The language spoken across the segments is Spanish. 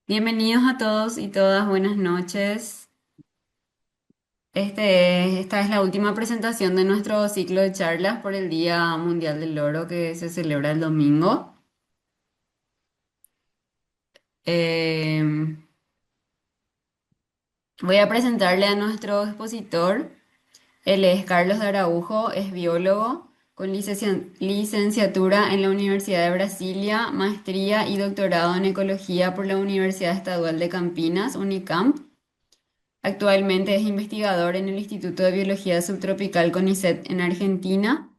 Bienvenidos a todos y todas, buenas noches. Esta es la última presentación de nuestro ciclo de charlas por el Día Mundial del Loro que se celebra el domingo. Eh, Voy a presentarle a nuestro expositor. Él es Carlos de Araujo, es biólogo con licenciatura en la Universidad de Brasilia, maestría y doctorado en ecología por la Universidad Estadual de Campinas, Unicamp. Actualmente es investigador en el Instituto de Biología Subtropical CONICET en Argentina,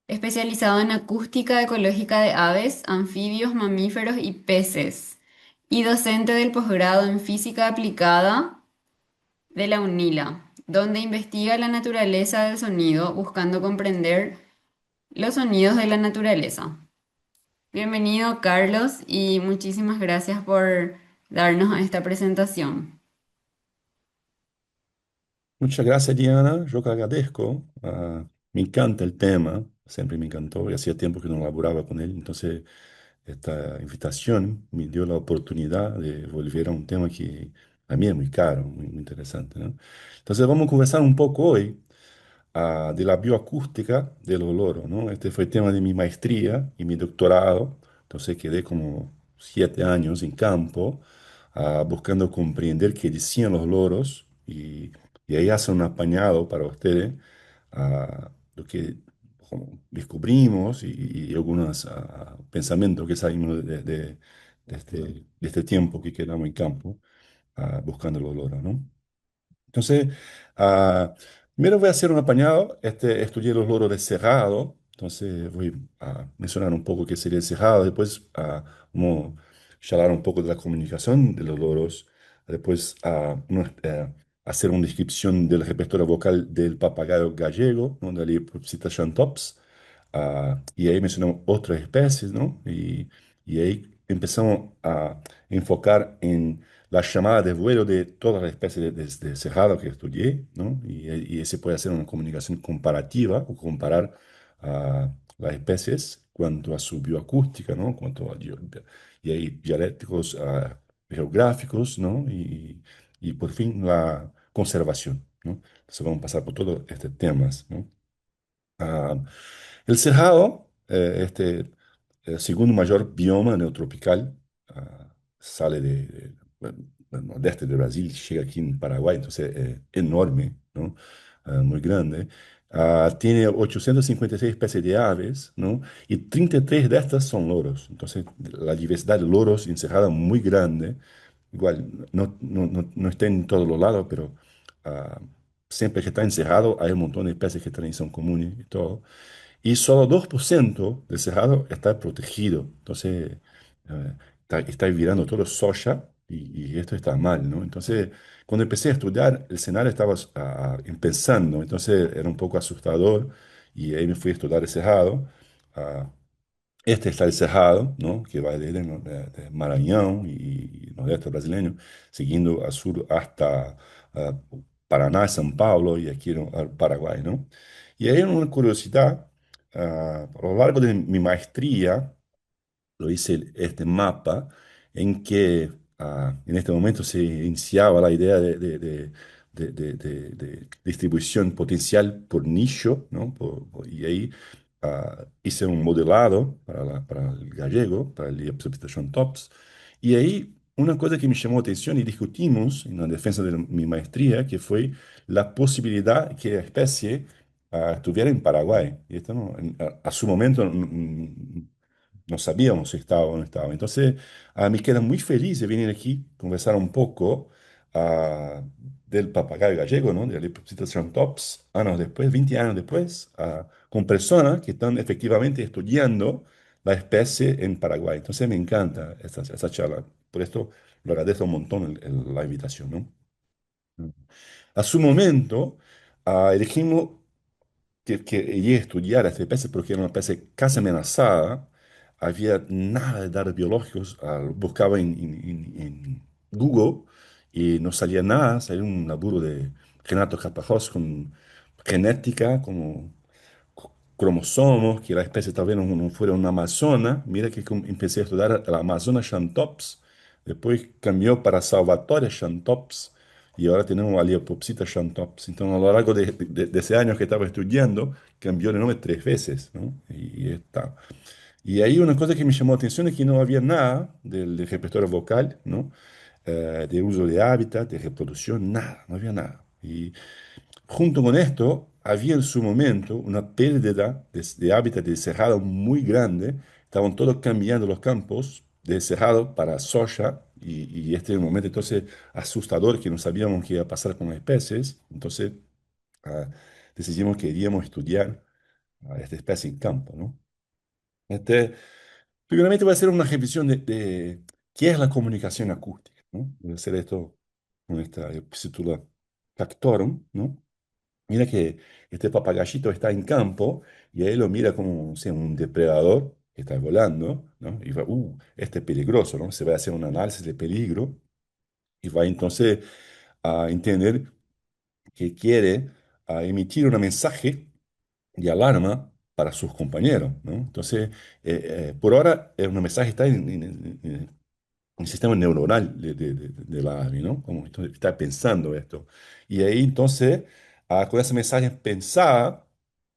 especializado en acústica ecológica de aves, anfibios, mamíferos y peces, y docente del posgrado en física aplicada de la UNILA, donde investiga la naturaleza del sonido, buscando comprender los sonidos de la naturaleza. Bienvenido, Carlos, y muchísimas gracias por darnos esta presentación. Muchas gracias, Diana. Yo que agradezco. Me encanta el tema, siempre me encantó y hacía tiempo que no laboraba con él. Entonces, esta invitación me dio la oportunidad de volver a un tema que a mí es muy caro, muy interesante, ¿no? Entonces, vamos a conversar un poco hoy de la bioacústica del olor, ¿no? Este fue el tema de mi maestría y mi doctorado. Entonces, quedé como 7 años en campo buscando comprender qué decían los loros y ahí hace un apañado para ustedes lo que como descubrimos y algunos pensamientos que salimos de este tiempo que quedamos en campo buscando los loros, ¿no? Entonces, ah, primero voy a hacer un apañado. Estudié los loros de cerrado. Entonces, voy a mencionar un poco qué sería el cerrado. Después, vamos a hablar un poco de la comunicación de los loros. Después, hacer una descripción del repertorio vocal del papagayo gallego, ¿no? De la Lepopsita chantops. Y ahí mencionamos otras especies, ¿no? Y ahí empezamos a enfocar en la llamada de vuelo de todas las especies de cerrado que estudié, ¿no? Y ese puede hacer una comunicación comparativa o comparar las especies cuanto a su bioacústica, ¿no? Y hay dialécticos geográficos, ¿no? Y por fin la conservación, ¿no? Entonces vamos a pasar por todos estos temas, ¿no? Ah, el cerrado, el segundo mayor bioma neotropical, sale del nordeste de Brasil, llega aquí en Paraguay, entonces enorme, ¿no? Muy grande. Tiene 856 especies de aves, ¿no? Y 33 de estas son loros. Entonces, la diversidad de loros encerrada es muy grande. Igual, no está en todos los lados, pero ah, siempre que está encerrado hay un montón de especies que también son comunes y todo. Y solo 2% del cerrado está protegido. Entonces, está virando todo soya y esto está mal, ¿no? Entonces, cuando empecé a estudiar, el escenario estaba empezando, entonces era un poco asustador y ahí me fui a estudiar el cerrado. ah, este está el Cerrado, ¿no? Que va desde de Maranhão y nordeste brasileño, siguiendo al sur hasta ah, Paraná, São Paulo y aquí al Paraguay, ¿no? Y hay una curiosidad, a lo largo de mi maestría, lo hice este mapa en que en este momento se iniciaba la idea de distribución potencial por nicho, ¿no? Y ahí hice un modelado para el gallego, para el Ipsophistication Tops, y ahí una cosa que me llamó la atención y discutimos en la defensa de mi maestría, que fue la posibilidad que la especie estuviera en Paraguay. Y esto a su momento no sabíamos si estaba o no estaba. Entonces, me queda muy feliz de venir aquí, conversar un poco del papagayo gallego, ¿no? De la Lepopsita tops, años después, 20 años después, con personas que están efectivamente estudiando la especie en Paraguay. Entonces, me encanta esta charla. Por esto, lo agradezco un montón la invitación, ¿no? A su momento, elegimos que iría a estudiar esta especie porque era una especie casi amenazada. Había nada de datos biológicos. Buscaba en Google y no salía nada. Salió un laburo de Renato Caparrós con genética, como cromosomos, que la especie tal vez no fuera una amazona. Mira que empecé a estudiar la Amazona Xantops después cambió para Salvatore Xantops y ahora tenemos a Leopoldsita Xantops. Entonces, a lo largo de ese año que estaba estudiando, cambió el nombre 3 veces, ¿no? Y está. Y ahí una cosa que me llamó la atención es que no había nada del repertorio vocal, ¿no? De uso de hábitat, de reproducción, nada, no había nada. Y junto con esto, había en su momento una pérdida de hábitat de cerrado muy grande. Estaban todos cambiando los campos de cerrado para soja y este es un momento entonces asustador que no sabíamos qué iba a pasar con las especies. Entonces ah, decidimos que iríamos a estudiar a esta especie en campo, ¿no? Este, Primeramente voy a hacer una revisión de qué es la comunicación acústica, ¿no? Voy a hacer esto con esta epistola Factorum, ¿no? Mira que este papagayito está en campo y ahí lo mira como, o sea, un depredador que está volando, ¿no? Y va, este es peligroso, ¿no? Se va a hacer un análisis de peligro y va entonces a entender que quiere emitir un mensaje de alarma para sus compañeros, ¿no? Entonces, por ahora, un mensaje está en un sistema neuronal de la ave, ¿no? Como está pensando esto. Y ahí entonces, con ese mensaje pensada,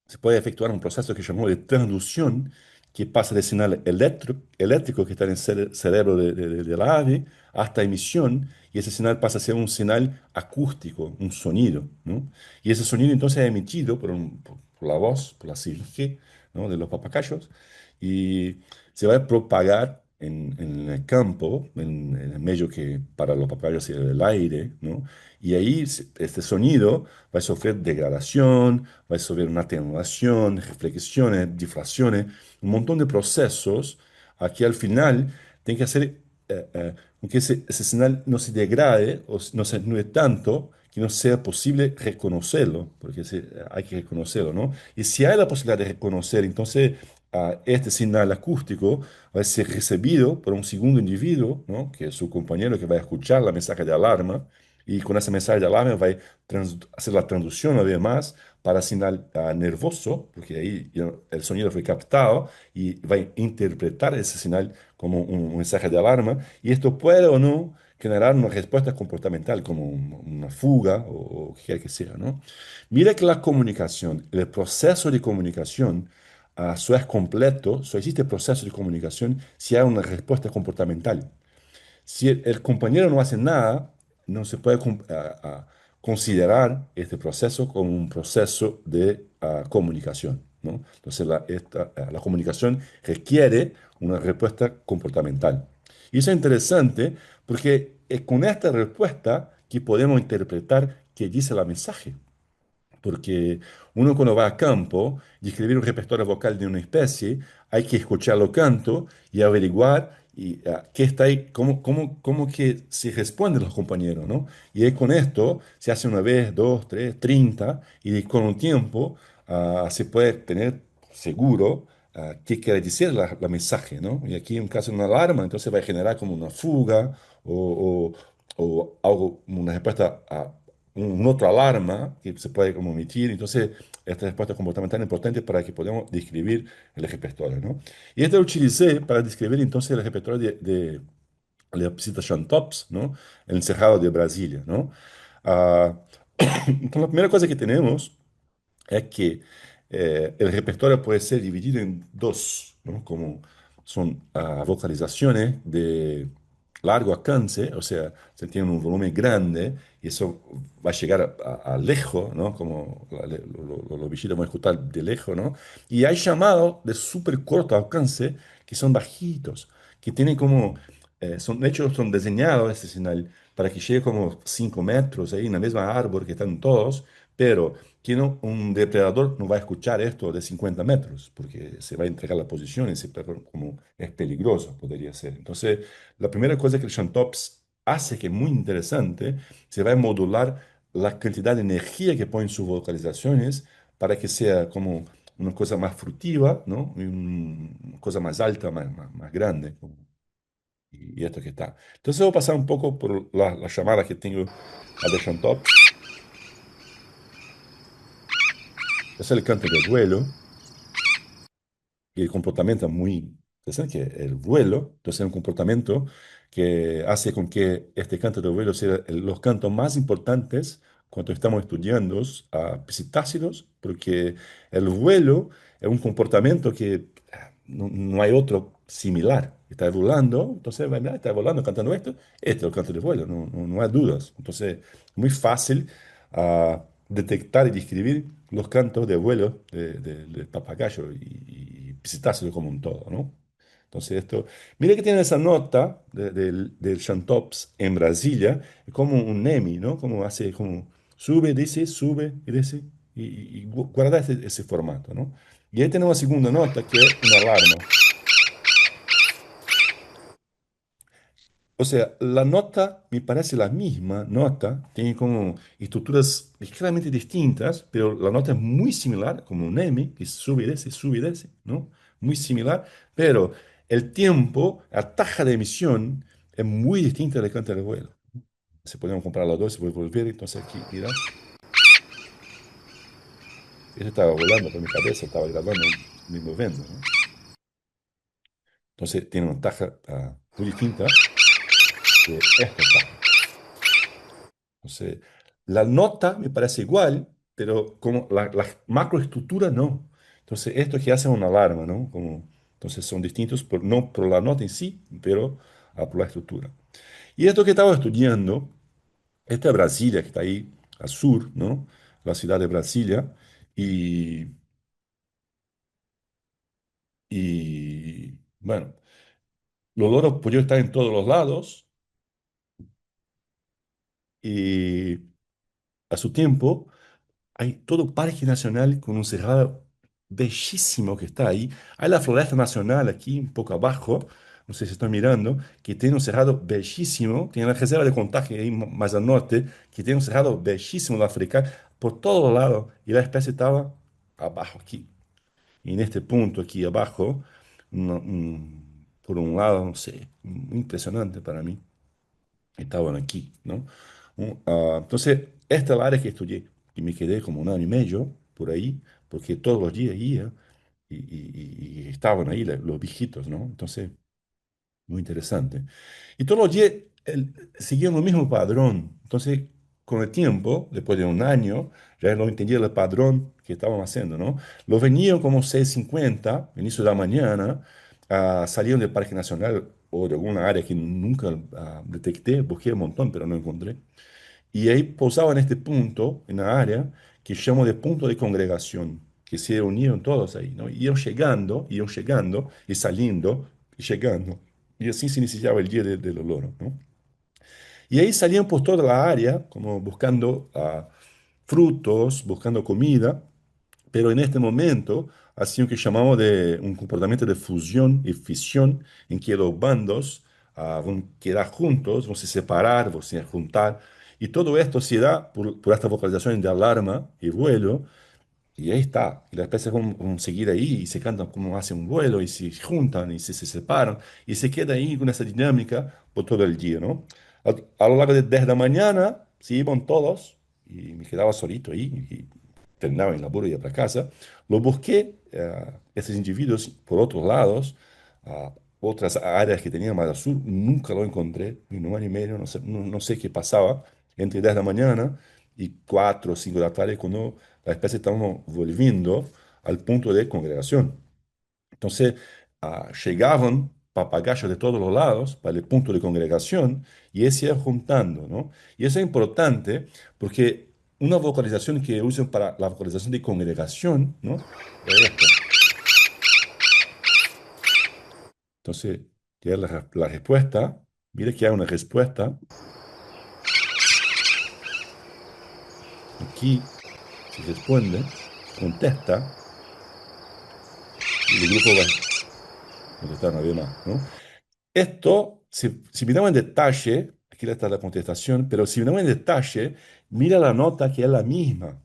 se puede efectuar un proceso que llamamos de transducción, que pasa del señal eléctrico que está en el cerebro de la ave hasta emisión, y ese señal pasa a ser un señal acústico, un sonido, ¿no? Y ese sonido entonces es emitido por la voz, por la psique, ¿no? De los papagayos, y se va a propagar en el campo, en el medio que para los papagayos es el aire, ¿no? Y ahí este sonido va a sufrir degradación, va a sufrir una atenuación, reflexiones, difracciones, un montón de procesos que al final tienen que hacer que ese señal no se degrade o no se atenúe tanto que no sea posible reconocerlo, porque hay que reconocerlo, ¿no? Y si hay la posibilidad de reconocer, entonces este señal acústico va a ser recibido por un segundo individuo, ¿no? Que es su compañero que va a escuchar la mensaje de alarma y con ese mensaje de alarma va a hacer la traducción además para señal nervoso, porque ahí el sonido fue captado y va a interpretar ese señal como un mensaje de alarma y esto puede o no generar una respuesta comportamental como una fuga o qué que sea, ¿no? Mira que la comunicación, el proceso de comunicación, solo es completo, solo existe proceso de comunicación si hay una respuesta comportamental. Si el compañero no hace nada, no se puede considerar este proceso como un proceso de comunicación, ¿no? Entonces la comunicación requiere una respuesta comportamental. Y eso es interesante porque es con esta respuesta que podemos interpretar qué dice la mensaje. Porque uno cuando va a campo y escribir un repertorio vocal de una especie, hay que escucharlo canto y averiguar qué está ahí, cómo que se responden los compañeros, ¿no? Y ahí con esto se hace una vez, dos, tres, 30, y con un tiempo se puede tener seguro qué quiere decir la mensaje, ¿no? Y aquí en caso de una alarma, entonces va a generar como una fuga o algo, una respuesta a un otro alarma que se puede como emitir. Entonces, esta respuesta comportamental es importante para que podamos describir el repertorio, ¿no? Y esto lo utilicé para describir entonces el repertorio de Leopsita Chantops, ¿no? El Cerrado de Brasilia, ¿no? Ah, entonces, la primera cosa que tenemos es que el repertorio puede ser dividido en dos, ¿no? Como son vocalizaciones de largo alcance, o sea, se tiene un volumen grande y eso va a llegar a lejos, ¿no? Como los bichitos van a escuchar de lejos, ¿no? Y hay llamados de súper corto alcance que son bajitos, que tienen como, de hecho, son diseñados este señal para que llegue como 5 metros ahí en la misma árbol que están todos, pero que un depredador no va a escuchar esto de 50 metros, porque se va a entregar la posición y como es peligroso, podría ser. Entonces, la primera cosa que el Shantops hace, que es muy interesante, se va a modular la cantidad de energía que pone en sus vocalizaciones para que sea como una cosa más fructiva, ¿no? Y una cosa más alta, más grande. Y esto que está. Entonces voy a pasar un poco por la llamada que tengo a de Shantops. Es el canto del vuelo y el comportamiento es muy Entonces, que el vuelo, entonces es un comportamiento que hace con que este canto de vuelo sea los cantos más importantes cuando estamos estudiando a psitácidos, porque el vuelo es un comportamiento que no hay otro similar. Está volando, entonces, ¿verdad? Está volando, cantando esto, este es el canto de vuelo, no hay dudas. Entonces, muy fácil detectar y describir los cantos de vuelo del papagayo y psitácido como un todo, ¿no? Entonces esto, mire que tiene esa nota del Chantops en Brasilia, como un Nemi, ¿no? Como hace, como sube y dice, y guarda ese formato, ¿no? Y ahí tenemos la segunda nota que es una alarma. O sea, la nota me parece la misma nota, tiene como estructuras ligeramente distintas, pero la nota es muy similar, como un M, que sube y desce, ¿no? Muy similar, pero el tiempo, la taja de emisión es muy distinta del cante de vuelo. Se podemos comprar los dos, se puede volver, entonces aquí, mira, eso estaba volando por mi cabeza, estaba grabando, me moviendo, ¿no? Entonces tiene una taja muy distinta de esta taja. Entonces, la nota me parece igual, pero como la macroestructura no. Entonces, esto que hace una alarma, ¿no? Como, entonces, son distintos, no por la nota en sí, pero por la estructura. Y esto que estaba estudiando, esta es Brasilia, que está ahí al sur, ¿no? La ciudad de Brasilia. Y, bueno, los loros pudieron estar en todos los lados y a su tiempo. Hay todo parque nacional con un cerrado bellísimo que está ahí. Hay la floresta nacional aquí, un poco abajo, no sé si estoy mirando, que tiene un cerrado bellísimo. Tiene la reserva de contagio ahí más al norte, que tiene un cerrado bellísimo de África por todos lados. Y la especie estaba abajo aquí. Y en este punto aquí abajo, por un lado, no sé, impresionante para mí estaban aquí, ¿no? Entonces, esta es la área que estudié y me quedé como un año y medio por ahí, porque todos los días iba y estaban ahí los viejitos, ¿no? Entonces, muy interesante. Y todos los días seguían el mismo padrón. Entonces, con el tiempo, después de un año, ya no entendía el padrón que estaban haciendo, ¿no? Los venían como 6:50, inicio de la mañana, salían del Parque Nacional o de alguna área que nunca detecté, busqué un montón, pero no encontré. Y ahí posaban en este punto, en la área que llamo de punto de congregación, que se unieron todos ahí, ¿no? Y iban llegando y saliendo y llegando. Y así se iniciaba el día del olor, ¿no? Y ahí salían por toda la área, como buscando frutos, buscando comida, pero en este momento hacía lo que llamamos de un comportamiento de fusión y fisión, en que los bandos van a quedar juntos, van a se separar, van a se juntar, y todo esto se da por esta vocalización de alarma y vuelo, y ahí está, y las especies van a seguir ahí y se cantan como hacen un vuelo y se juntan y se separan y se queda ahí con esa dinámica por todo el día, ¿no? A lo largo de 10 de la mañana se iban todos y me quedaba solito ahí y terminaba el laburo y iba para casa. Lo busqué, estos individuos por otros lados, otras áreas que tenían más al sur, nunca lo encontré, en un año y medio, no sé qué pasaba entre 10 de la mañana y 4 o 5 de la tarde cuando la especie estamos volviendo al punto de congregación. Entonces, llegaban papagayos de todos los lados para el punto de congregación y se iban juntando, ¿no? Y eso es importante porque una vocalización que usan para la vocalización de congregación, ¿no? Es esta. Entonces, que es la respuesta. Mire que hay una respuesta. Aquí se responde, se contesta y el grupo va a contestar, no había más, ¿no? Esto, si miramos en detalle, aquí está la contestación, pero si miramos en detalle, mira la nota que es la misma.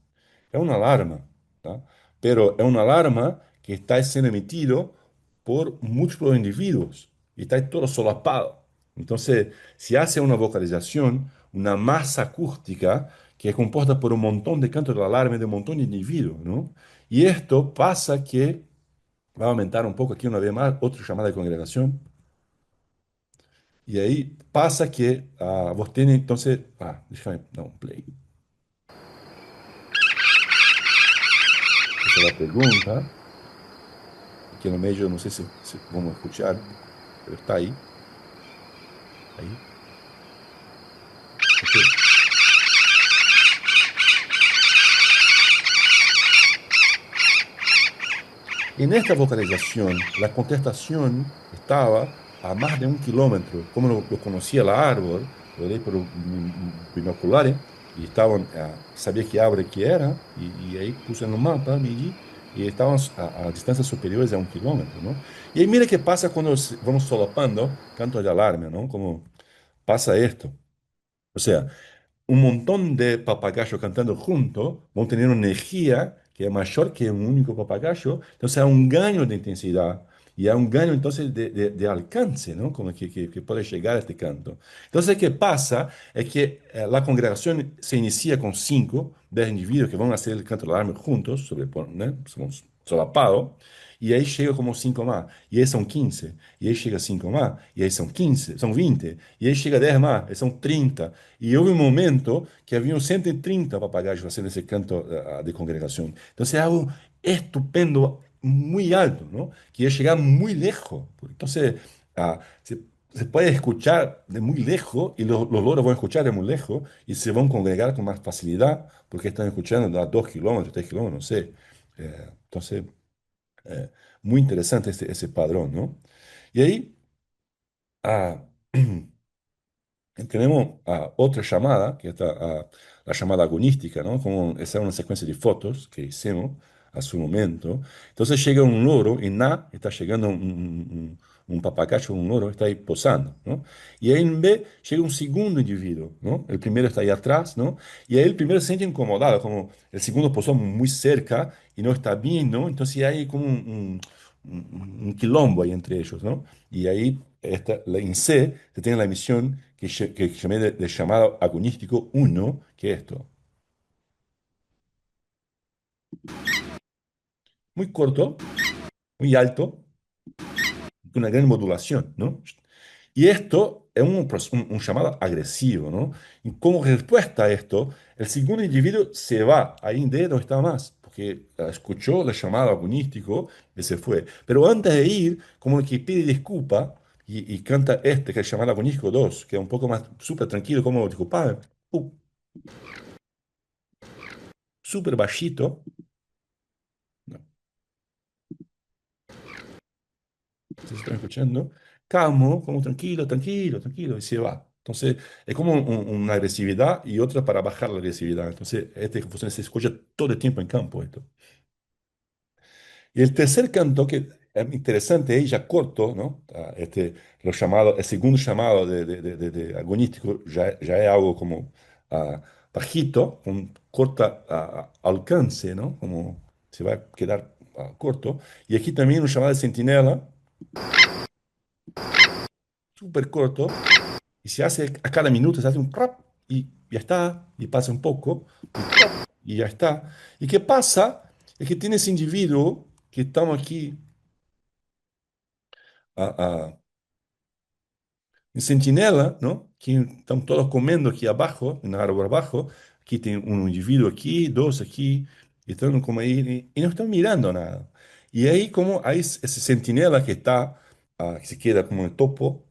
Es una alarma, ¿tá? Pero es una alarma que está siendo emitido por múltiples individuos y está todo solapado. Entonces, si hace una vocalización, una masa acústica que es compuesta por un montón de cantos de alarma de un montón de individuos, ¿no? Y esto pasa que Va a aumentar un poco aquí una vez más, otra llamada de congregación. Y ahí pasa que vos tenés entonces, déjame dar un play. Esa es la pregunta, aquí en el medio no sé si vamos a escuchar, pero está ahí, ahí. Ok. En esta vocalización, la contestación estaba a más de 1 kilómetro. Como lo conocía el árbol, lo leí por binoculares y estaban, sabía qué árvore que era y ahí puse en el mapa, medí, y estaban a distancias superiores a 1 kilómetro, ¿no? Y ahí mira qué pasa cuando vamos solapando cantos de alarme, ¿no? Como pasa esto. O sea, un montón de papagayos cantando juntos van a tener una energía que es mayor que un único papagayo, entonces hay un gaño de intensidad y hay un gaño entonces de alcance, ¿no? Como que puede llegar a este canto. Entonces, ¿qué pasa? Es que la congregación se inicia con 5, 10 individuos que van a hacer el canto de alarme juntos, ¿no? Somos solapados, y ahí llega como 5 más, y ahí son 15, y ahí llega 5 más, y ahí son 15, son 20, y ahí llega 10 más, y son 30. Y houve um momento que haviam 130 papagaios fazendo esse canto de congregação. Então, é algo estupendo, muito alto, ¿no? Que ia chegar muito lejos. Então, se pode escuchar de muito lejos e os loros vão escuchar de muito lejos e se vão congregar com mais facilidade porque estão escuchando a 2 kilómetros, 3 kilómetros, não sei. Então, muito interessante esse padrão, não? E aí, ah, tenemos otra llamada, que está la llamada agonística, ¿no? Como esa es una secuencia de fotos que hicimos a su momento. Entonces llega un loro, en A está llegando un papagayo, un loro, está ahí posando, ¿no? Y ahí en B llega un segundo individuo, ¿no? El primero está ahí atrás, ¿no? Y ahí el primero se siente incomodado, como el segundo posó muy cerca y no está bien, ¿no? Entonces hay como un quilombo ahí entre ellos, ¿no? Y ahí en C se tiene la emisión que llamé de llamado agonístico uno, que es esto. Muy corto, muy alto, con una gran modulación, ¿no? Y esto es un llamado agresivo, ¿no? Y como respuesta a esto, el segundo individuo se va ahí en D no está más, porque escuchó el llamado agonístico y se fue. Pero antes de ir, como que pide disculpa y canta este, que es el llamado agonístico 2, que es un poco más súper tranquilo, como disculpa, súper bajito, ¿no? Se están escuchando, calmo, como tranquilo, tranquilo, tranquilo, y se va. Entonces, es como una agresividad y otra para bajar la agresividad. Entonces, esta confusión se escucha todo el tiempo en campo esto. Y el tercer canto, que es interesante, es ya corto, ¿no? Lo llamado, el segundo llamado de agonístico ya es algo como bajito, con corta alcance, ¿no? Como se va a quedar corto. Y aquí también un llamado de centinela, súper corto, y se hace a cada minuto, se hace un crap y ya está, y pasa un poco, y crap, y ya está. ¿Y qué pasa? Es que tiene ese individuo que estamos aquí ah, ah, en Centinela, ¿no? Que están todos comiendo aquí abajo, en el árbol abajo. Aquí tiene un individuo aquí, dos aquí, y están como ahí, y no están mirando nada. Y ahí como hay ese centinela que está, que se queda como el topo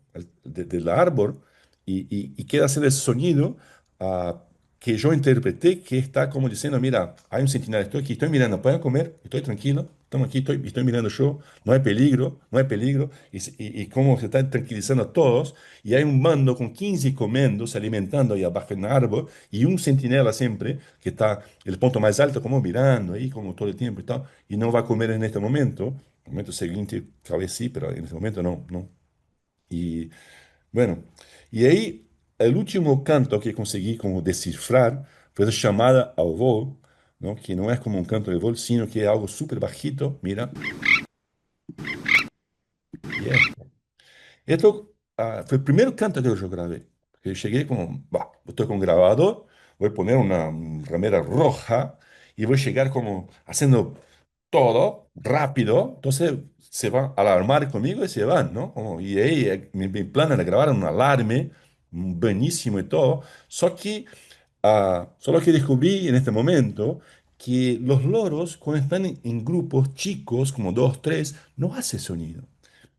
del árbol, y queda hacer el sonido ah, que yo interpreté que está como diciendo, mira, hay un centinela, estoy aquí, estoy mirando, pueden comer, estoy tranquilo, estamos aquí, estoy mirando yo, no hay peligro, no hay peligro, y cómo se están tranquilizando a todos, y hay un bando con 15 comiendo, se alimentando ahí abajo en el árbol, y un centinela siempre, que está en el punto más alto, como mirando ahí, como todo el tiempo y tal, y no va a comer en este momento, en el momento siguiente, tal vez sí, pero en este momento no, no. Y bueno, y ahí el último canto que conseguí como descifrar fue la llamada al vol, ¿no? Que no es como un canto de vol, sino que es algo súper bajito, mira, y esto fue el primer canto que yo grabé. Que llegué como, bah, estoy con grabador, voy a poner una remera roja y voy a llegar como haciendo todo rápido. Entonces se van a alarmar conmigo y se van, ¿no? Y ahí mi plan era grabar un alarme buenísimo y todo, solo que descubrí en este momento que los loros, cuando están en grupos chicos, como dos, tres, no hace sonido.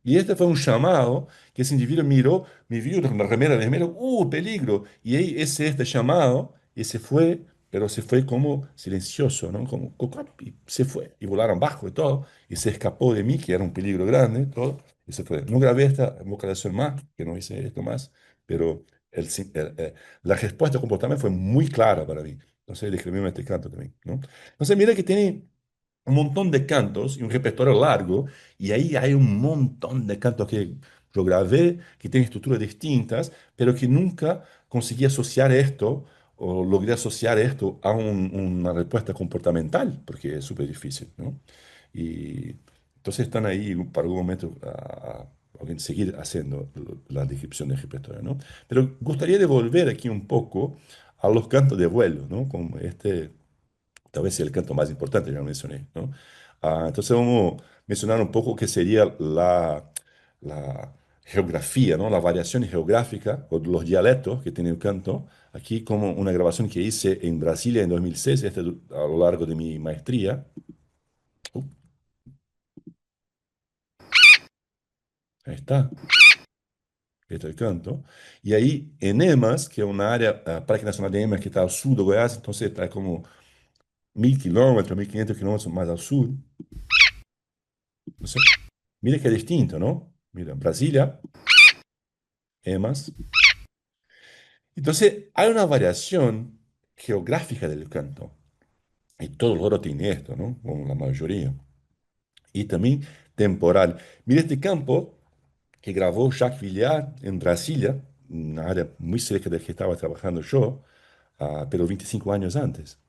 Y este fue un llamado que ese individuo miró, me vio con la remera de gemelo, peligro! Y ahí este llamado, y se fue, pero se fue como silencioso, ¿no? Como, y se fue, y volaron bajo y todo, y se escapó de mí, que era un peligro grande, todo, y se fue. No grabé esta vocalización más, que no hice esto más, pero la respuesta al comportamiento fue muy clara para mí. Entonces describí este canto también, ¿no? Entonces mira que tiene un montón de cantos y un repertorio largo, y ahí hay un montón de cantos que yo grabé, que tienen estructuras distintas, pero que nunca conseguí asociar esto o logré asociar esto a una respuesta comportamental, porque es súper difícil, ¿no? Y entonces están ahí para algún momento a seguir haciendo la descripción del repertorio, ¿no? Pero gustaría devolver aquí un poco a los cantos de vuelo, ¿no? Como este tal vez sea el canto más importante, ya lo mencioné, ¿no? Entonces vamos a mencionar un poco qué sería la geografía, ¿no? Las variaciones geográficas o los dialectos que tiene el canto. Aquí como una grabación que hice en Brasilia en 2006, a lo largo de mi maestría. Uh, Ahí está, este es el canto. Y ahí en Emas, que es una área, Parque Nacional de Emas, que está al sur de Goiás, entonces está como 1000 kilómetros, 1500 kilómetros más al sur. Entonces, mire qué distinto, ¿no? Mira, Brasilia, Emas. Entonces, hay una variación geográfica del canto. Y todo el oro tiene esto, ¿no? Como la mayoría. Y también temporal. Mira este campo que grabó Jacques Villar en Brasilia, una área muy cerca de que estaba trabajando yo, pero 25 años antes.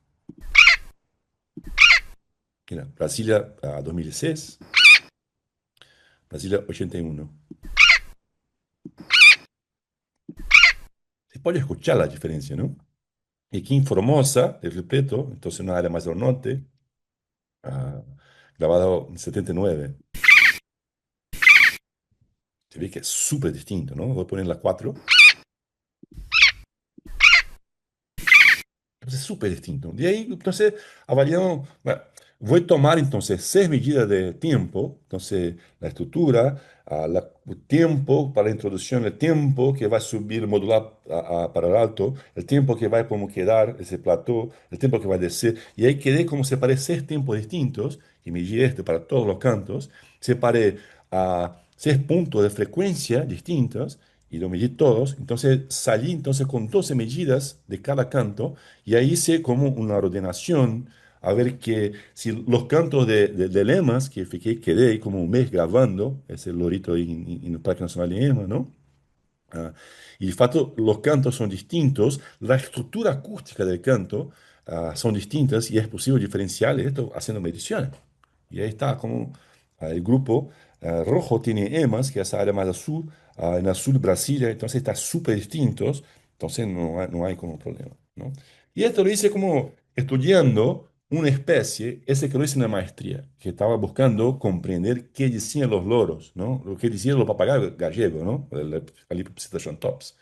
Mira, Brasilia 2006, Brasilia 81. Se puede escuchar la diferencia, ¿no? Y aquí en Formosa, el repleto, entonces una área más al norte, ah, grabado en 79. Se ve que es súper distinto, ¿no? Voy a poner la 4. Entonces, súper distinto. De ahí, entonces, avaliamos, bueno, voy a tomar entonces 6 medidas de tiempo, entonces la estructura, el tiempo para la introducción, el tiempo que va a subir, modular para el alto, el tiempo que va a como quedar ese plató, el tiempo que va a descer, y ahí quedé como separé 6 tiempos distintos, y medí esto para todos los cantos, separé a 6 puntos de frecuencia distintos, y lo medí todos, entonces salí entonces con 12 medidas de cada canto, y ahí hice como una ordenación, a ver que si los cantos de Lemas, que quedé ahí como un mes grabando, ese lorito ahí en el Parque Nacional de Lema, ¿no? Ah, y de facto los cantos son distintos, la estructura acústica del canto son distintas y es posible diferenciar esto haciendo mediciones. Y ahí está como el grupo rojo tiene EMAS, que es esa área más azul, en azul Brasilia, entonces está súper distintos, entonces no hay como problema, ¿no? Y esto lo hice como estudiando una especie, ese que lo hice en la maestría, que estaba buscando comprender qué decían los loros, ¿no? Lo que decían los papagayos gallegos, ¿no? El Calipopsita tops.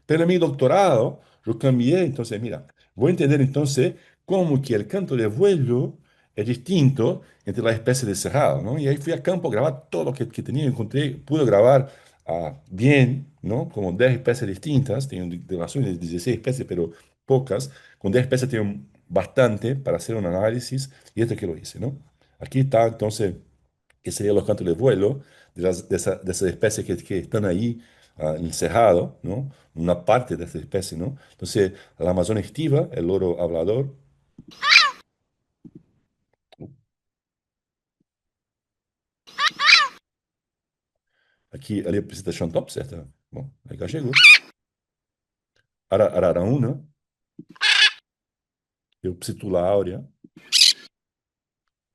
Pero en mi doctorado yo cambié, entonces, mira, voy a entender entonces cómo que el canto de vuelo es distinto entre las especies de cerrado, ¿no? Y ahí fui a campo a grabar todo lo que tenía, encontré, pude grabar bien, ¿no? Como 10 especies distintas, tengo relaciones de 16 especies, pero pocas, con 10 especies tengo bastante para hacer un análisis, y esto que lo hice, ¿no? Aquí está entonces que serían los cantos de vuelo de esas especies que están ahí en el cerrado, ¿no? Una parte de esa especie, ¿no? Entonces, la Amazona estiva, el loro hablador, aquí a Lepidopsista chantops, esta, bom, é gallego, Araraúna, Eupsitula áurea,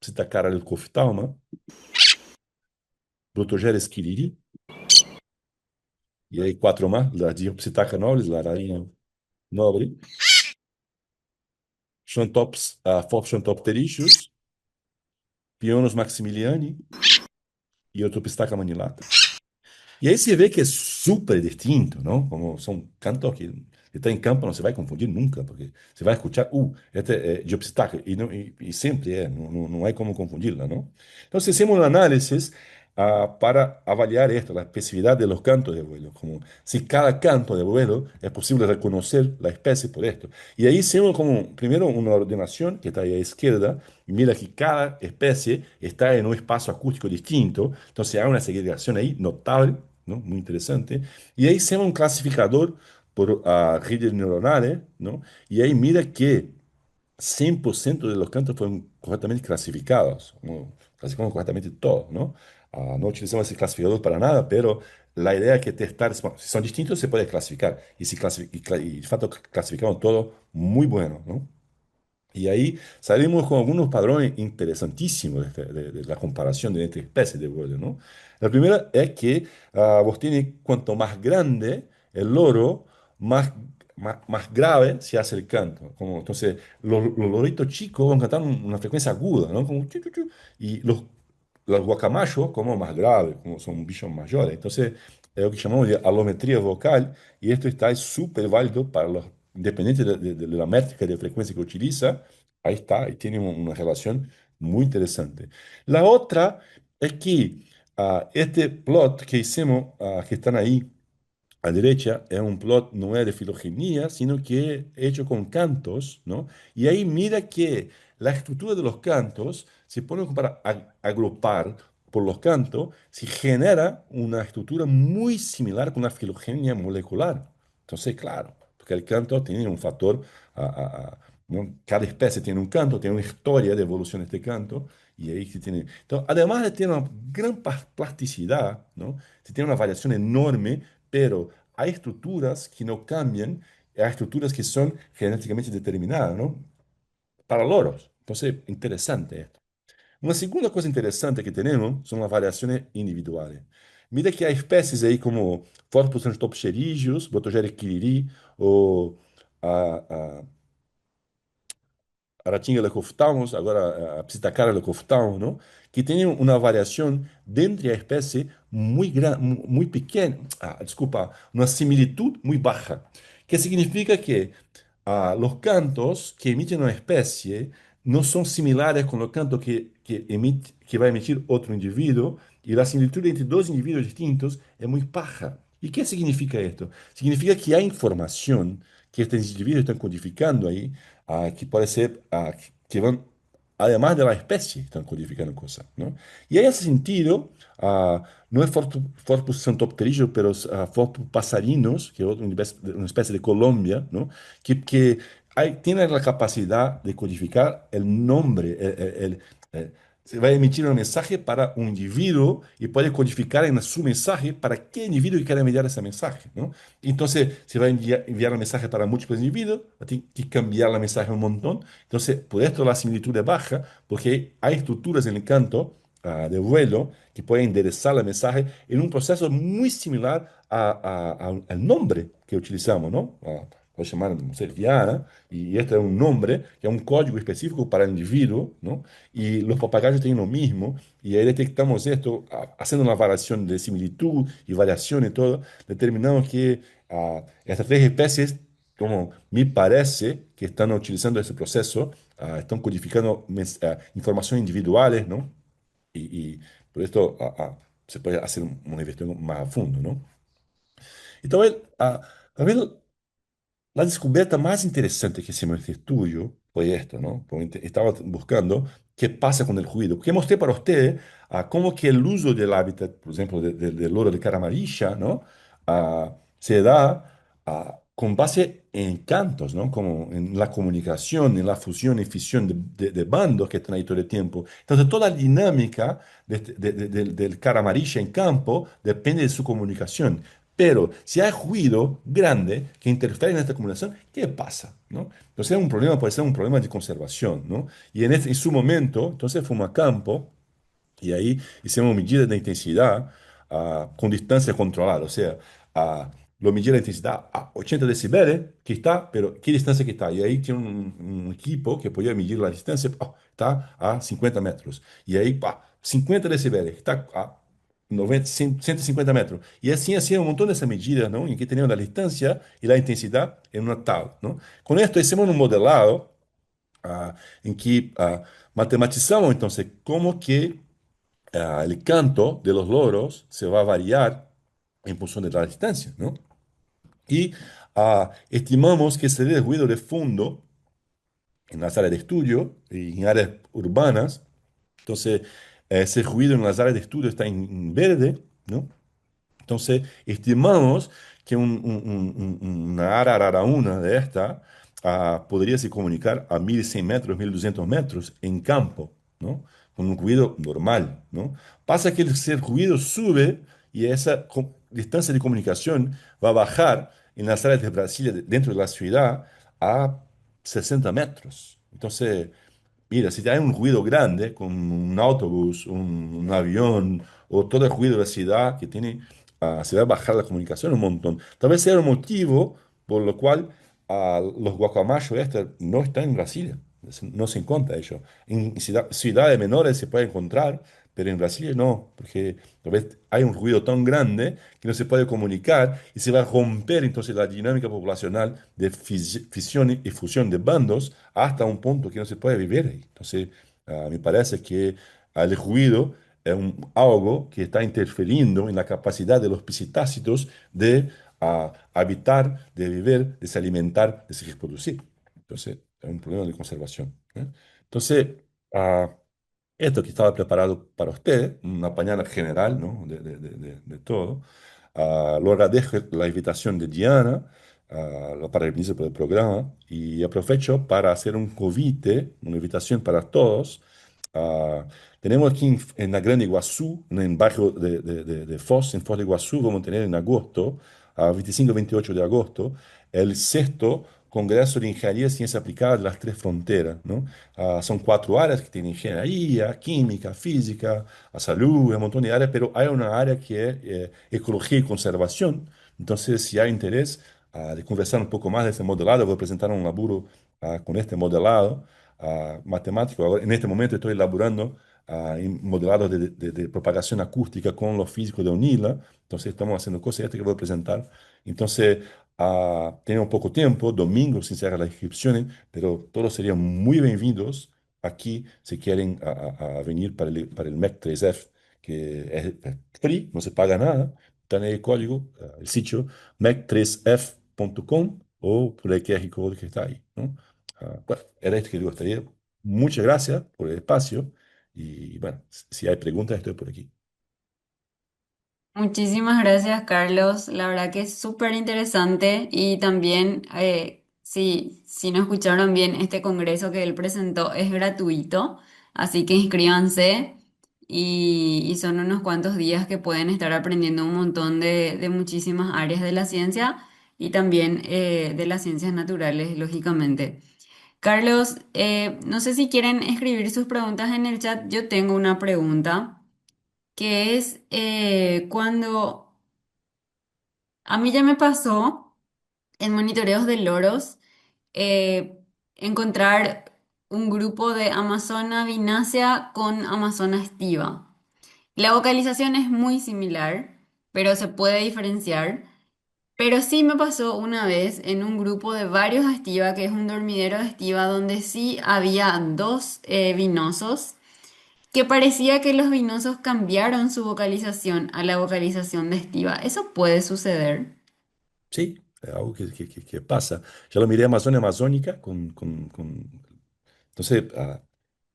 Psittacara leucophthalma, Protogeres quiriri, e aí 4 mais, la Diopsitaca nobilis, la ararinha nobre, Chantops, Phorcyanthoptericius, Pionus maximiliani, y otro Pistaca Manilata. Y ahí se ve que es súper distinto, ¿no? Como son cantos que está en campo no se va a confundir nunca, porque se va a escuchar, este es Jobstacle, y, y siempre es, no hay cómo confundirla, ¿no? Entonces hicimos un análisis para avaliar esto, la especificidad de los cantos de vuelo, como si cada canto de vuelo es posible reconocer la especie por esto. Y ahí hicimos como, primero una ordenación que está ahí a la izquierda, y mira que cada especie está en un espacio acústico distinto, entonces hay una segregación ahí notable, ¿no? Muy interesante. Y ahí hicimos un clasificador por redes neuronales, ¿no? Y ahí mira que 100% de los cantos fueron correctamente clasificados, ¿no? Clasificamos correctamente todo, ¿no? No utilizamos ese clasificador para nada, pero la idea es que testar, bueno, si son distintos se puede clasificar, y, si y de fato clasificamos todo muy bueno, ¿no? Y ahí salimos con algunos padrones interesantísimos de la comparación de entre especies de vuelo, ¿no? La primera es que vos tenés, cuanto más grande el loro, más grave se hace el canto. Como, entonces, los loritos chicos van a cantar una frecuencia aguda, ¿no? Como, chu, chu, chu. Y los guacamayos, como más graves, como son bichos mayores. Entonces, es lo que llamamos de alometría vocal, y esto está súper válido para los, independiente de la métrica de frecuencia que utiliza, ahí está, y tiene una relación muy interesante. La otra es que este plot que hicimos, que están ahí, a derecha es un plot no es de filogenia, sino que es hecho con cantos, ¿no? Y ahí mira que la estructura de los cantos se pone para agrupar por los cantos, se genera una estructura muy similar con la filogenia molecular. Entonces, claro, porque el canto tiene un factor, ¿no? Cada especie tiene un canto, tiene una historia de evolución de este canto, y ahí se tiene... Entonces, además de tener una gran plasticidad, ¿no? Se tiene una variación enorme, pero hay estructuras que no cambian, hay estructuras que son genéticamente determinadas, ¿no? Para loros. Entonces, interesante esto. Una segunda cosa interesante que tenemos son las variaciones individuales. Mira que hay especies aí como Fortpus antopterygius, Botogera quiriri, ou a Aratinga leucophthalmus, agora a Psittacara leucophthalmus, ¿no? Que tienen una variación dentro de la especie muy, muy pequeña, disculpa, una similitud muy baja, que significa que los cantos que emiten una especie no son similares con los cantos que va a emitir otro individuo, y la similitud entre dos individuos distintos es muy baja. ¿Y qué significa esto? Significa que hay información que estos individuos están codificando ahí, que puede ser, que van, además de la especie, están codificando cosas, ¿no? Y en ese sentido, no es Forpus santopterillo, pero es Forpus pasarinos, que es una especie de Colombia, ¿no? Que tiene la capacidad de codificar el nombre, se va a emitir un mensaje para un individuo y puede codificar en su mensaje para qué individuo quiere enviar ese mensaje, ¿no? Entonces, se va a enviar el mensaje para múltiples individuos, va a tener que cambiar el mensaje un montón. Entonces, por esto la similitud es baja, porque hay estructuras en el canto de vuelo que pueden enderezar el mensaje en un proceso muy similar al nombre que utilizamos, ¿no? Puede llamar, no sé, Diana, y este es un nombre, que es un código específico para el individuo, ¿no? Y los papagayos tienen lo mismo, y ahí detectamos esto, haciendo una variación de similitud y variación y todo, determinamos que estas tres especies, como me parece que están utilizando ese proceso, están codificando información individuales, ¿no? Y por esto se puede hacer una investigación más a fondo, ¿no? Então, talvez la descoberta más interesante que hicimos en este estudio fue esto, ¿no? Porque estaba buscando qué pasa con el ruido. Porque mostré para usted cómo que el uso del hábitat, por ejemplo, del loro de cara amarilla, ¿no? Se da con base en cantos, ¿no? Como en la comunicación, en la fusión y fisión de bandos que están ahí todo el tiempo. Entonces, toda la dinámica del cara amarilla en campo depende de su comunicación. Pero si hay ruido grande que interfiere en esta comunicación, ¿qué pasa? ¿No? Entonces, un problema puede ser un problema de conservación, ¿no? Y en su momento, entonces fuimos a campo y ahí hicimos medidas de intensidad con distancia controlada, o sea, lo medí la intensidad a 80 decibeles, que está, pero ¿qué distancia que está? Y ahí tiene un equipo que podía medir la distancia, está a 50 metros. Y ahí, 50 decibeles, está 90, 150 metros. Y así hacía un montón de esas medidas, ¿no? En que teníamos la distancia y la intensidad en una tabla, ¿no? Con esto hicimos un modelado en que matematizamos entonces cómo que el canto de los loros se va a variar en función de la distancia, ¿no? Y estimamos que ese ruido de fondo en las áreas de estudio y en áreas urbanas, entonces ese ruido en las áreas de estudio está en verde, ¿no? Entonces, estimamos que una arararaúna de esta podría se comunicar a 1100 metros, 1200 metros en campo, ¿no? Con un ruido normal, ¿no? Pasa que ese ruido sube y esa distancia de comunicación va a bajar en las áreas de Brasilia, dentro de la ciudad, a 60 metros. Entonces, mira, si hay un ruido grande con un autobús, un avión o todo el ruido de la ciudad que tiene, se va a bajar la comunicación un montón. Tal vez sea el motivo por lo cual los guacamayos estos no están en Brasilia. No se encuentra ellos. En ciudades menores se puede encontrar, pero en Brasilia no, porque tal vez hay un ruido tan grande que no se puede comunicar y se va a romper entonces la dinámica poblacional de fisión y fusión de bandos hasta un punto que no se puede vivir ahí. Entonces, me parece que el ruido es algo que está interfiriendo en la capacidad de los psitácidos de habitar, de vivir, de se alimentar, de se reproducir. Entonces, es un problema de conservación, ¿eh? Entonces, ah, esto que estaba preparado para usted, una pañada general, ¿no? De todo. Lo agradezco la invitación de Diana, lo parabenizo por el programa y aprovecho para hacer un convite, una invitación para todos. Ah, tenemos aquí en la Grande Iguazú, en el barrio de Foz, en Foz de Iguazú, vamos a tener en agosto, a 25 y 28 de agosto, el sexto Congreso de Ingeniería y Ciencia Aplicada de las Tres Fronteras, ¿no? Son cuatro áreas que tienen ingeniería, química, física, a salud, un montón de áreas, pero hay una área que es ecología y conservación. Entonces, si hay interés de conversar un poco más de ese modelado, voy a presentar un laburo con este modelado matemático. Ahora, en este momento estoy elaborando en modelados de propagación acústica con los físicos de UNILA. Entonces, estamos haciendo cosas estas que voy a presentar. Entonces, tengo poco tiempo, domingo se cierran las inscripciones, pero todos serían muy bienvenidos aquí si quieren a venir para el MEC 3F, que es free, no se paga nada. Está en el código, el sitio mec3f.com o por el QR code que está ahí, ¿no? Bueno, era esto que me gustaría. Muchas gracias por el espacio y bueno, si hay preguntas estoy por aquí. Muchísimas gracias, Carlos. La verdad que es súper interesante y también, si no escucharon bien, este congreso que él presentó es gratuito, así que inscríbanse y son unos cuantos días que pueden estar aprendiendo un montón de muchísimas áreas de la ciencia y también de las ciencias naturales, lógicamente. Carlos, no sé si quieren escribir sus preguntas en el chat. Yo tengo una pregunta que es cuando a mí ya me pasó en monitoreos de loros eh, encontrar un grupo de Amazona vinácea con Amazona estiva. La vocalización es muy similar, pero se puede diferenciar. Pero sí me pasó una vez en un grupo de varios estiva, que es un dormidero de estiva, donde sí había dos vinosos, que parecía que los vinosos cambiaron su vocalización a la vocalización de estiva. ¿Eso puede suceder? Sí, es algo que pasa. Ya lo miré Amazonia Amazónica entonces,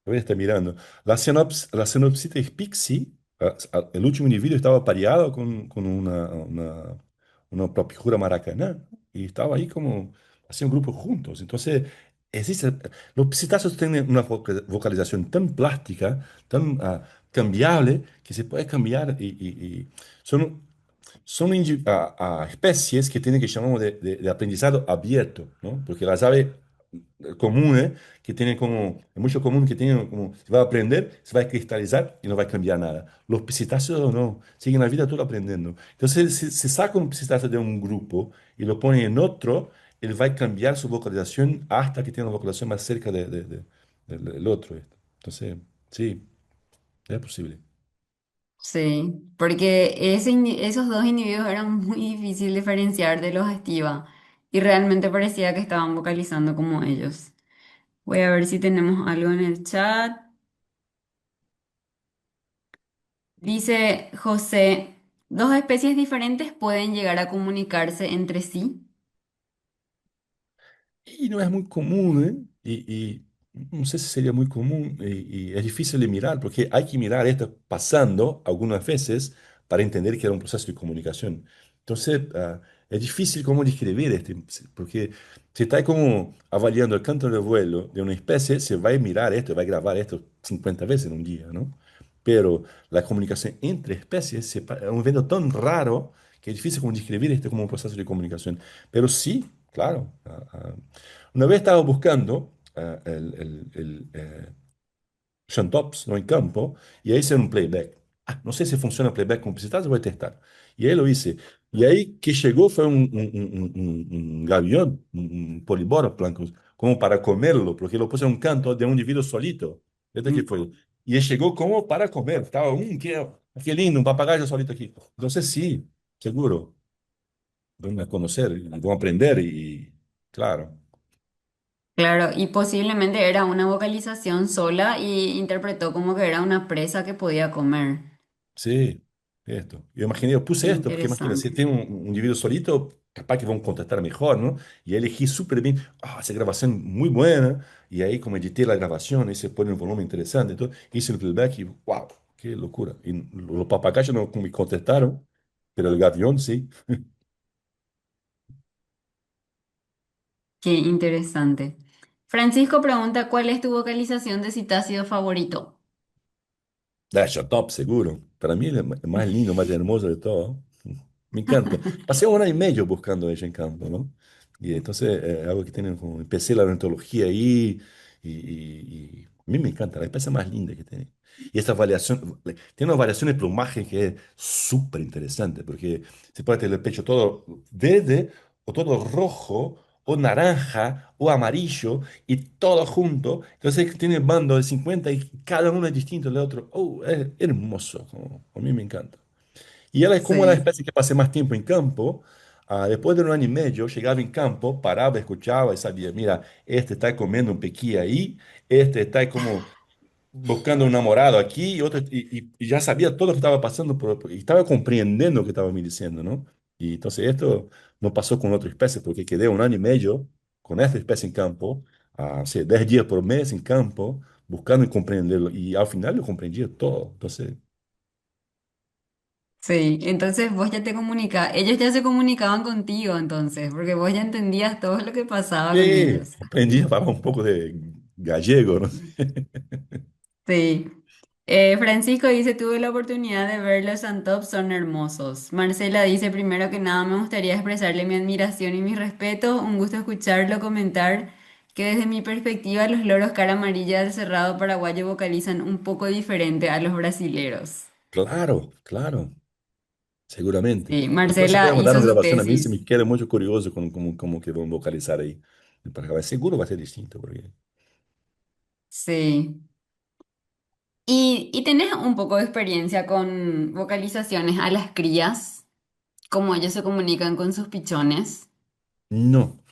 voy a estar mirando. La Cenopsitis pixie, el último individuo estaba pareado con una propijura maracaná y estaba ahí como hacían grupos juntos. Entonces, existe, los psitazos tienen una vocalización tan plástica, tan cambiable, que se puede cambiar y son especies que tienen que llamamos de aprendizado abierto, ¿no? Porque las aves comunes que tienen como, es mucho común que tienen como, se va a aprender, se va a cristalizar y no va a cambiar nada. Los psitáceos no, siguen la vida todo aprendiendo. Entonces, si se saca un psitáceo de un grupo y lo pone en otro, él va a cambiar su vocalización hasta que tenga una vocalización más cerca del otro. Entonces, sí, es posible. Sí, porque esos dos individuos eran muy difícil diferenciar de los estiva y realmente parecía que estaban vocalizando como ellos. Voy a ver si tenemos algo en el chat. Dice José, dos especies diferentes pueden llegar a comunicarse entre sí. Y no es muy común, ¿eh? Y no sé si sería muy común y es difícil de mirar porque hay que mirar esto pasando algunas veces para entender que era un proceso de comunicación. Entonces, es difícil como describir este, porque si está como avaliando el canto de vuelo de una especie, se va a mirar esto, va a grabar esto 50 veces en un día, ¿no? Pero la comunicación entre especies es un evento tan raro que es difícil como describir esto como un proceso de comunicación. Pero sí, claro. Una vez estaba buscando Sean Tops, ¿no? En campo, y ahí hice un playback. No sé si funciona el playback con publicidad, voy a testar. Y ahí lo hice. Y ahí que llegó fue un gavión, un poliboro blanco, como para comerlo, porque lo puse en un canto de un individuo solito. Este que fue. Y él llegó como para comer. Estaba, qué lindo, un papagayo solito aquí. Entonces sí, seguro. Van a conocer, van a aprender y claro. Claro, y posiblemente era una vocalización sola y interpretó como que era una presa que podía comer. Sí, esto. Yo imaginé, yo Qué puse esto, porque imagina, si interesante. tiene un individuo solito, capaz que van a contestar mejor, ¿no? Y elegí súper bien, esa grabación muy buena, y ahí como edité la grabación, y se pone un volumen interesante, y todo, hice el playback y wow, qué locura. Y los papagayos no me contestaron, pero el gavión sí. Qué interesante. Francisco pregunta, ¿cuál es tu vocalización de citácido favorito? Dash Top, seguro. Para mí el más lindo, más hermoso de todo. Me encanta. Pasé 1 año y medio buscando ella en campo, ¿no? Y entonces, algo que tiene como, empecé la ornitología ahí y a mí me encanta, la especie más linda que tiene. Y esta variación, tiene una variación de plumaje que es súper interesante, porque se puede tener el pecho todo verde o todo rojo o naranja o amarillo y todo junto. Entonces tiene bando de 50 y cada uno es distinto del otro. Oh, es hermoso, a mí me encanta. Y ela, como era a Sí, espécie que passei mais tempo em campo, depois de 1 año y medio, chegava em campo, parava, escuchava e sabia, mira, este está comendo um pequi aí, este está como buscando um namorado aqui, outro, e já sabia todo o que estava passando, e estava compreendendo o que estava me dizendo, não? E então, esto não passou com outra espécie, porque quedei 1 año y medio com esta espécie em campo, 10 dias por mês em campo, buscando e compreendê-lo, e ao final eu compreendia todo. Então, sí. Entonces vos ya te comunicabas, ellos ya se comunicaban contigo entonces, porque vos ya entendías todo lo que pasaba con sí, ellos. aprendí a hablar un poco de gallego, ¿no? Sí. Francisco dice, tuve la oportunidad de verlos and top, son hermosos. Marcela dice, primero que nada me gustaría expresarle mi admiración y mi respeto. Un gusto escucharlo comentar que desde mi perspectiva los loros cara amarilla del Cerrado paraguayo vocalizan un poco diferente a los brasileros. Claro, claro, seguramente. Sí, Después se Marcela puede mandar hizo una su grabación a mí, se tesis. me queda mucho curioso con cómo que van a vocalizar ahí. Para acabar. Seguro va a ser distinto, porque... Sí. Y tenés un poco de experiencia con vocalizaciones a las crías, cómo ellos se comunican con sus pichones. No,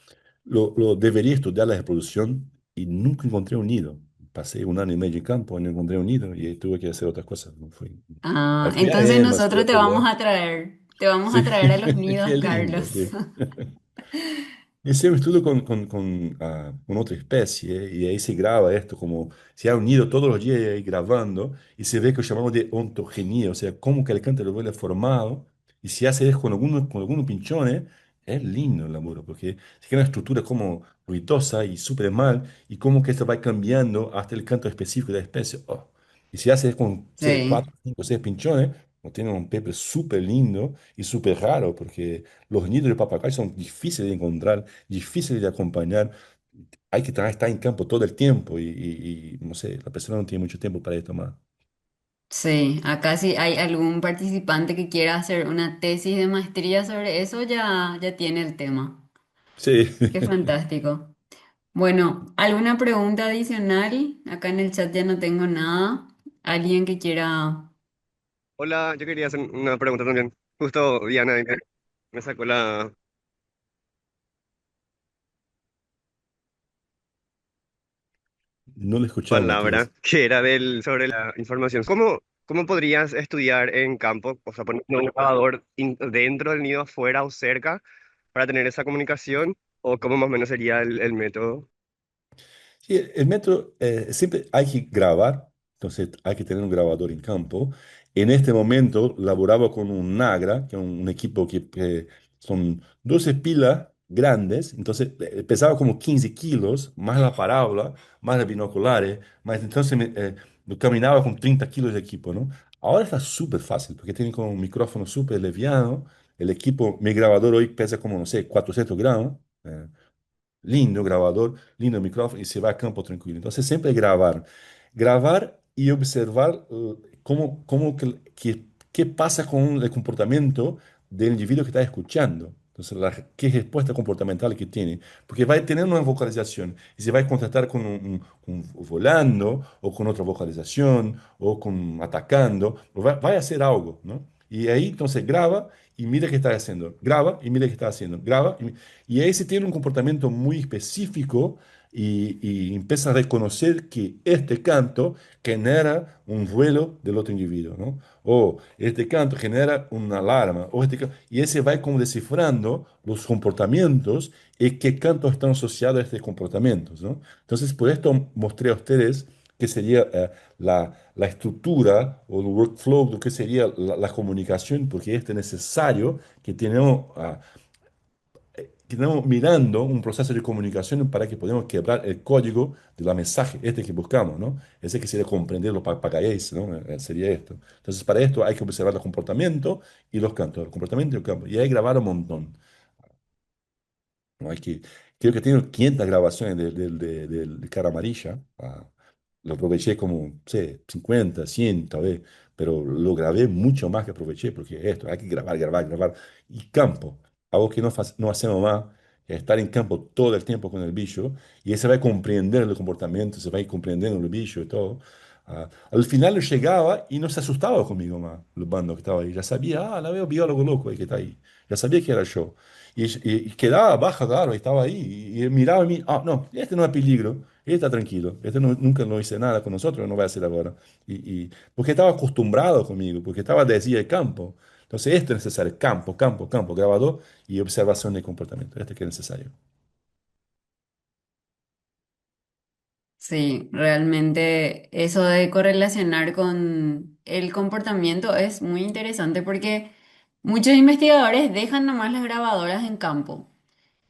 lo debería estudiar la reproducción y nunca encontré un nido. Pasé 1 año y medio en campo, no encontré un nido y tuve que hacer otras cosas. No fui, Ah, fui a entonces EMAS, fui nosotros a pelear. te vamos a Sí, traer a los nidos, qué lindo, Carlos. sí. Hice un estudio con otra especie y ahí se graba esto como se ha unido todos los días ahí grabando y se ve que lo llamamos de ontogenia, o sea, cómo que el cántaro vuela formado y se hace eso con algunos pinchones, es lindo el laburo porque se crea una estructura como ruidosa y súper mal y cómo que esto va cambiando hasta el canto específico de la especie. Oh. Y se hace con, sé, Sí, 4, 5, 6 pinchones, tiene un paper súper lindo y súper raro porque los nidos de papagayo son difíciles de encontrar, difíciles de acompañar. Hay que estar en campo todo el tiempo y, no sé, la persona no tiene mucho tiempo para esto más. sí. Acá si hay algún participante que quiera hacer una tesis de maestría sobre eso, ya tiene el tema. Sí. Qué fantástico. Bueno, ¿alguna pregunta adicional? Acá en el chat ya no tengo nada. ¿Alguien que quiera? Hola, yo quería hacer una pregunta también. Justo Diana ahí me sacó la No le he escuchado, palabra Matías. que era sobre la información. ¿Cómo podrías estudiar en campo? O sea, poner un grabador dentro del nido, afuera o cerca para tener esa comunicación. ¿O cómo más o menos sería el método? Sí, el metro siempre hay que grabar, entonces hay que tener un grabador en campo. En este momento laboraba con un Nagra, que es un equipo que son 12 pilas grandes, entonces pesaba como 15 kilos, más la parábola, más los binoculares, más entonces yo caminaba con 30 kilos de equipo, ¿no? Ahora está súper fácil, porque tiene como un micrófono súper leviano, el equipo, mi grabador hoy pesa como, no sé, 400 gramos. Lindo grabador, lindo micrófono y se va a campo tranquilo. Entonces siempre grabar, grabar y observar qué pasa con el comportamiento del individuo que está escuchando. Entonces, qué respuesta comportamental que tiene. Porque va a tener una vocalización y se va a contactar con un volando o con otra vocalización o con atacando, o va a hacer algo, ¿no? Y ahí entonces graba y mira qué está haciendo, graba y mira qué está haciendo, y ahí se tiene un comportamiento muy específico y empieza a reconocer que este canto genera un vuelo del otro individuo, ¿no? O este canto genera una alarma, y ese va como descifrando los comportamientos y qué cantos están asociados a estos comportamientos, ¿no? Entonces, por esto mostré a ustedes qué sería la estructura o el workflow de qué sería la comunicación, porque es necesario que tenemos que estamos mirando un proceso de comunicación para que podamos quebrar el código de la mensaje, este que buscamos, ¿no? Ese que sería comprender los papagayos, ¿no? Sería esto. Entonces, para esto hay que observar el comportamiento y los cantos, el comportamiento y el campo. Y hay que grabar un montón. ¿No? Creo que tengo 500 grabaciones del Cara Amarilla. Lo aproveché como, sé, 50, 100 tal vez, pero lo grabé mucho más que aproveché porque esto, hay que grabar, grabar, grabar. Y campo, algo que no hacemos más, es estar en campo todo el tiempo con el bicho y ese va a comprender el comportamiento, se va a ir comprendiendo el bicho y todo. Al final llegaba y no se asustaba conmigo más, los bandos que estaba ahí. Ya sabía, la veo biólogo loco ahí que está ahí. Ya sabía que era yo. Y quedaba baja, claro, y estaba ahí. Y miraba a mí, no, este no es peligro, este está tranquilo, este nunca no hice nada con nosotros, no va a hacer ahora. Porque estaba acostumbrado conmigo, porque estaba desde el campo. Entonces, esto es necesario, campo, campo, campo, grabador y observación de comportamiento, este que es necesario. Sí, realmente eso de correlacionar con el comportamiento es muy interesante porque muchos investigadores dejan nomás las grabadoras en campo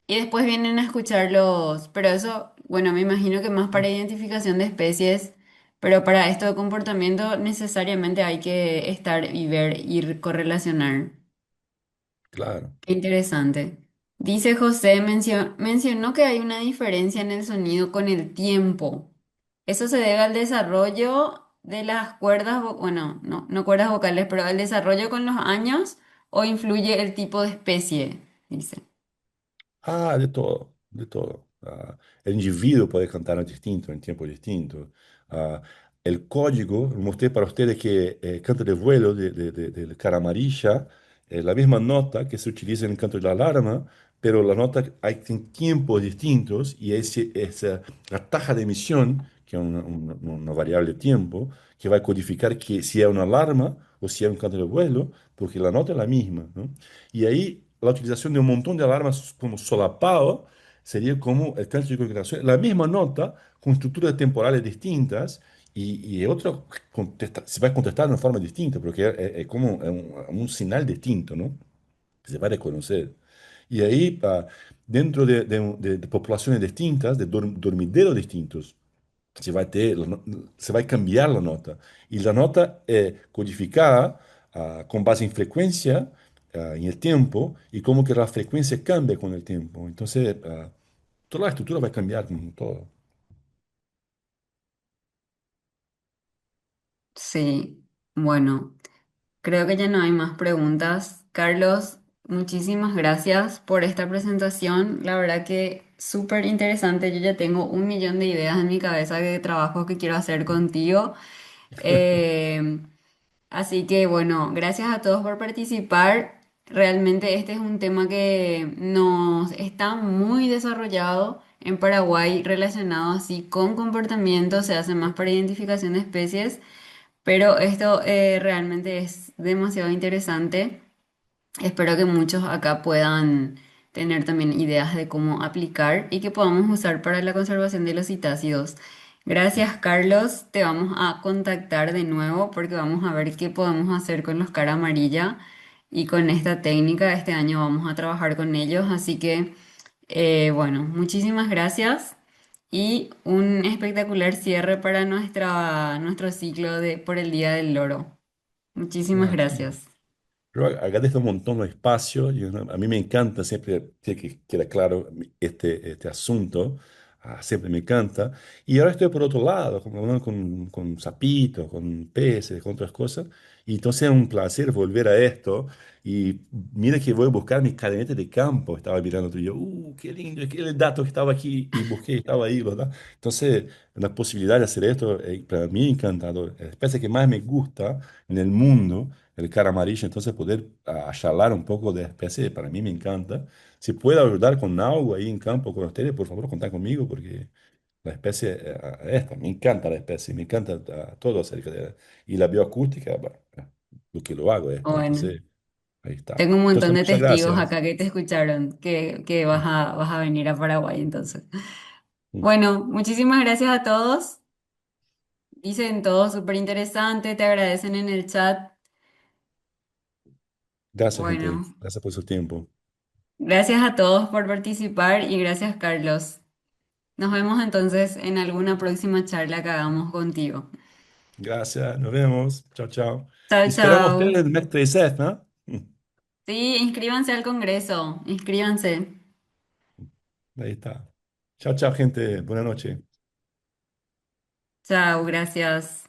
y después vienen a escucharlos, pero eso, bueno, me imagino que más para identificación de especies, pero para esto de comportamiento necesariamente hay que estar y ver y correlacionar. Claro. Qué interesante. Dice José, mencionó que hay una diferencia en el sonido con el tiempo. Eso se debe al desarrollo de las cuerdas, bueno, no cuerdas vocales, pero al desarrollo con los años o influye el tipo de especie, dice. De todo, de todo. El individuo puede cantar distinto, en tiempo distinto. Ah, el código, mostré para ustedes que canto de vuelo del cara amarilla, la misma nota que se utiliza en el canto de la alarma, pero la nota hay en tiempos distintos y la taja de emisión, que es una variable de tiempo, que va a codificar que si es una alarma o si es un canto de vuelo, porque la nota es la misma, ¿no? Y ahí la utilización de un montón de alarmas como solapado sería como el cálculo de configuración, la misma nota con estructuras temporales distintas y otro se va a contestar de una forma distinta, porque es como un señal distinto, ¿no? Que se va a reconocer. Y ahí, de poblaciones distintas, de dormideros distintos, se va a cambiar la nota. Y la nota es codificada con base en frecuencia, en el tiempo, y como que la frecuencia cambia con el tiempo. Entonces, toda la estructura va a cambiar como todo. Sí, bueno, creo que ya no hay más preguntas. Carlos, muchísimas gracias por esta presentación. La verdad que súper interesante. Yo ya tengo un millón de ideas en mi cabeza de trabajos que quiero hacer contigo. Eh, Así que bueno, gracias a todos por participar. Realmente este es un tema que nos está muy desarrollado en Paraguay relacionado así con comportamiento, se hace más para identificación de especies, pero esto realmente es demasiado interesante. Espero que muchos acá puedan tener también ideas de cómo aplicar y que podamos usar para la conservación de los citácidos. Gracias, Carlos. Te vamos a contactar de nuevo porque vamos a ver qué podemos hacer con los cara amarilla y con esta técnica. Este año vamos a trabajar con ellos, así que bueno, muchísimas gracias y un espectacular cierre para nuestro ciclo de por el Día del Loro. Muchísimas Ah, gracias. yo agradezco un montón los espacios y a mí me encanta, siempre tiene que queda claro este asunto, siempre me encanta. Y ahora estoy por otro lado, como hablando con sapitos, con peces, con otras cosas. Y entonces es un placer volver a esto. Y mira que voy a buscar mis cadenetes de campo, estaba mirando tú y yo, qué lindo, qué el dato que estaba aquí y busqué, estaba ahí, ¿verdad? Entonces, la posibilidad de hacer esto, para mí encantador. La especie que más me gusta en el mundo el cara amarillo, entonces poder charlar un poco de especie, para mí me encanta. Si puedo ayudar con algo ahí en campo con ustedes, por favor, contad conmigo, porque la especie, esta, me encanta la especie, me encanta todo acerca de ella. Y la bioacústica, bueno, lo que lo hago esto, Bueno. entonces, ahí está. Tengo un Entonces, montón de muchas testigos gracias. acá que te escucharon, que vas a venir a Paraguay entonces. Mm. Bueno, muchísimas gracias a todos. Dicen todo súper interesante, te agradecen en el chat. Gracias, gente. Bueno, Gracias por su tiempo. gracias a todos por participar y gracias, Carlos. Nos vemos entonces en alguna próxima charla que hagamos contigo. Gracias, nos vemos. Chao, chao. Chao, Y esperamos a ustedes chao. el mes 13, ¿no? Sí, inscríbanse al Congreso, inscríbanse. Ahí está. Chao, chao, gente. Buenas noches. Chao, gracias.